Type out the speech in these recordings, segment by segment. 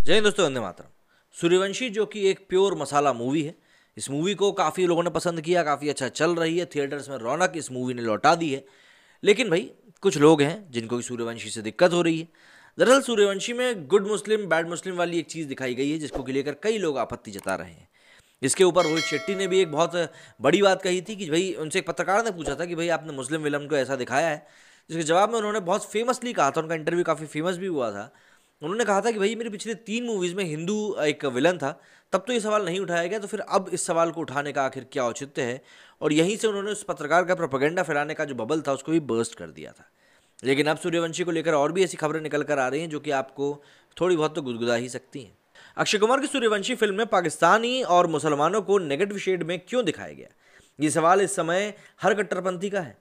जय हिंद दोस्तों, वंदे मातरम। सूर्यवंशी जो कि एक प्योर मसाला मूवी है। इस मूवी को काफ़ी लोगों ने पसंद किया, काफ़ी अच्छा चल रही है, थिएटर्स में रौनक इस मूवी ने लौटा दी है। लेकिन भाई कुछ लोग हैं जिनको कि सूर्यवंशी से दिक्कत हो रही है। दरअसल सूर्यवंशी में गुड मुस्लिम बैड मुस्लिम वाली एक चीज़ दिखाई गई है, जिसको कि लेकर कई लोग आपत्ति जता रहे हैं। इसके ऊपर रोहित शेट्टी ने भी एक बहुत बड़ी बात कही थी कि भाई उनसे एक पत्रकार ने पूछा था कि भाई आपने मुस्लिम विलन को ऐसा दिखाया है, जिसके जवाब में उन्होंने बहुत फेमसली कहा था, उनका इंटरव्यू काफ़ी फेमस भी हुआ था। उन्होंने कहा था कि भाई मेरी पिछले 3 मूवीज़ में हिंदू एक विलन था, तब तो ये सवाल नहीं उठाया गया, तो फिर अब इस सवाल को उठाने का आखिर क्या औचित्य है। और यहीं से उन्होंने उस पत्रकार का प्रोपेगेंडा फैलाने का जो बबल था उसको भी बर्स्ट कर दिया था। लेकिन अब सूर्यवंशी को लेकर और भी ऐसी खबरें निकल कर आ रही हैं जो कि आपको थोड़ी बहुत तो गुदगुदा ही सकती हैं। अक्षय कुमार की सूर्यवंशी फिल्म में पाकिस्तानी और मुसलमानों को नेगेटिव शेड में क्यों दिखाया गया, ये सवाल इस समय हर कट्टरपंथी का है।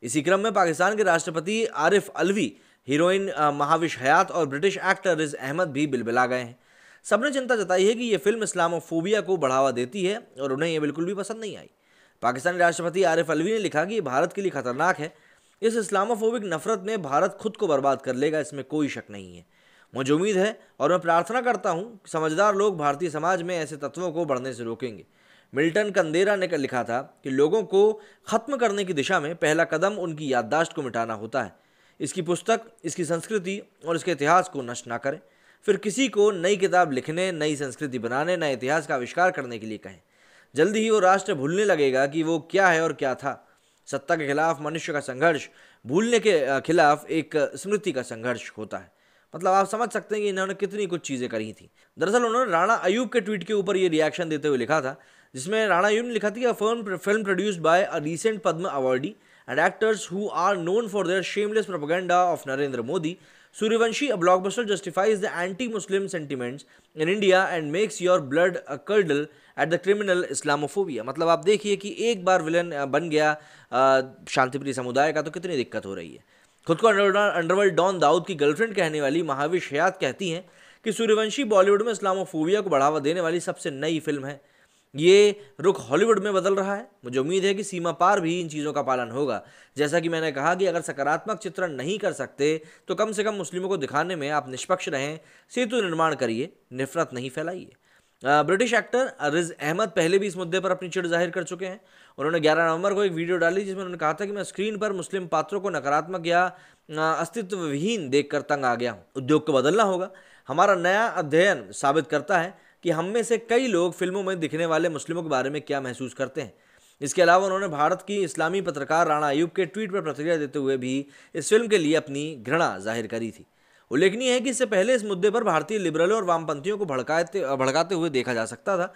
इसी क्रम में पाकिस्तान के राष्ट्रपति आरिफ अलवी, हीरोइन महाविश हयात और ब्रिटिश एक्टर रिज अहमद भी बिलबिला गए हैं। सबने चिंता जताई है कि यह फिल्म इस्लामोफोबिया को बढ़ावा देती है और उन्हें यह बिल्कुल भी पसंद नहीं आई। पाकिस्तानी राष्ट्रपति आरिफ अलवी ने लिखा कि ये भारत के लिए खतरनाक है। इस इस्लामोफोबिक नफरत में भारत खुद को बर्बाद कर लेगा, इसमें कोई शक नहीं है। मुझे उम्मीद है और मैं प्रार्थना करता हूं कि समझदार लोग भारतीय समाज में ऐसे तत्वों को बढ़ने से रोकेंगे। मिल्टन कंदेरा ने लिखा था कि लोगों को खत्म करने की दिशा में पहला कदम उनकी याददाश्त को मिटाना होता है। इसकी पुस्तक, इसकी संस्कृति और इसके इतिहास को नष्ट ना करें, फिर किसी को नई किताब लिखने, नई संस्कृति बनाने, नए इतिहास का आविष्कार करने के लिए कहें। जल्दी ही वो राष्ट्र भूलने लगेगा कि वो क्या है और क्या था। सत्ता के खिलाफ मनुष्य का संघर्ष भूलने के खिलाफ एक स्मृति का संघर्ष होता है। मतलब आप समझ सकते हैं कि इन्होंने कितनी कुछ चीज़ें करी थी। दरअसल उन्होंने राणा अयूब के ट्वीट के ऊपर ये रिएक्शन देते हुए लिखा था, जिसमें राणा अयूब ने लिखा था कि film produced by a recent Padma awardee and actors who are known for their shameless propaganda of Narendra Modi, Suryavanshi, a blockbuster, justifies the anti-Muslim sentiments in India and makes your blood curdle at the criminal Islamophobia। मतलब आप देखिए कि एक बार villain बन गया शांतिप्रिय समुदाय का, तो कितनी दिक्कत हो रही है। खुद को अंडरवर्ल्ड डॉन दाऊद की गर्लफ्रेंड कहने वाली महाविश हयात कहती हैं कि सूर्यवंशी बॉलीवुड में इस्लामोफोबिया को बढ़ावा देने वाली सबसे नई फिल्म है। ये रुख हॉलीवुड में बदल रहा है। मुझे उम्मीद है कि सीमा पार भी इन चीज़ों का पालन होगा। जैसा कि मैंने कहा कि अगर सकारात्मक चित्रण नहीं कर सकते तो कम से कम मुस्लिमों को दिखाने में आप निष्पक्ष रहें, सेतु निर्माण करिए, नफरत नहीं फैलाइए। ब्रिटिश एक्टर रिज अहमद पहले भी इस मुद्दे पर अपनी चिढ़ जाहिर कर चुके हैं। उन्होंने 11 नवंबर को एक वीडियो डाली जिसमें उन्होंने कहा था कि मैं स्क्रीन पर मुस्लिम पात्रों को नकारात्मक या अस्तित्वहीन देखकर तंग आ गया हूँ। उद्योग को बदलना होगा। हमारा नया अध्ययन साबित करता है कि हम में से कई लोग फिल्मों में दिखने वाले मुस्लिमों के बारे में क्या महसूस करते हैं। इसके अलावा उन्होंने भारत की इस्लामी पत्रकार राणा अयूब के ट्वीट पर प्रतिक्रिया देते हुए भी इस फिल्म के लिए अपनी घृणा जाहिर करी थी। उल्लेखनीय है कि इससे पहले इस मुद्दे पर भारतीय लिबरलों और वामपंथियों को भड़काते हुए देखा जा सकता था।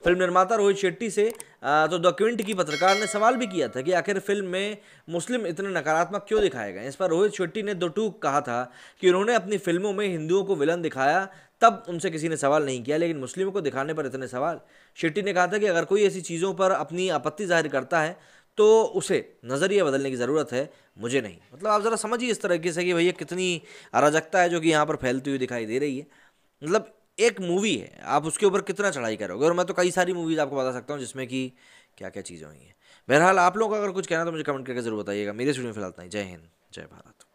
फिल्म निर्माता रोहित शेट्टी से तो द क्विंट की पत्रकार ने सवाल भी किया था कि आखिर फिल्म में मुस्लिम इतने नकारात्मक क्यों दिखाए गए। इस पर रोहित शेट्टी ने दो टूक कहा था कि उन्होंने अपनी फिल्मों में हिंदुओं को विलन दिखाया, तब उनसे किसी ने सवाल नहीं किया, लेकिन मुस्लिमों को दिखाने पर इतने सवाल। शेट्टी ने कहा था कि अगर कोई ऐसी चीज़ों पर अपनी आपत्ति जाहिर करता है तो उसे नज़रिया बदलने की ज़रूरत है, मुझे नहीं। मतलब आप ज़रा समझिए इस तरीके से कि भैया कितनी अराजकता है जो कि यहाँ पर फैलती हुई दिखाई दे रही है। मतलब एक मूवी है, आप उसके ऊपर कितना चढ़ाई करोगे। और मैं तो कई सारी मूवीज़ आपको बता सकता हूँ जिसमें कि क्या क्या चीज़ें हुई हैं। बहरहाल आप लोगों का अगर कुछ कहना तो मुझे कमेंट करके ज़रूर बताइएगा। मेरे स्टूडियो में फिलहाल इतना ही। जय हिंद, जय भारत।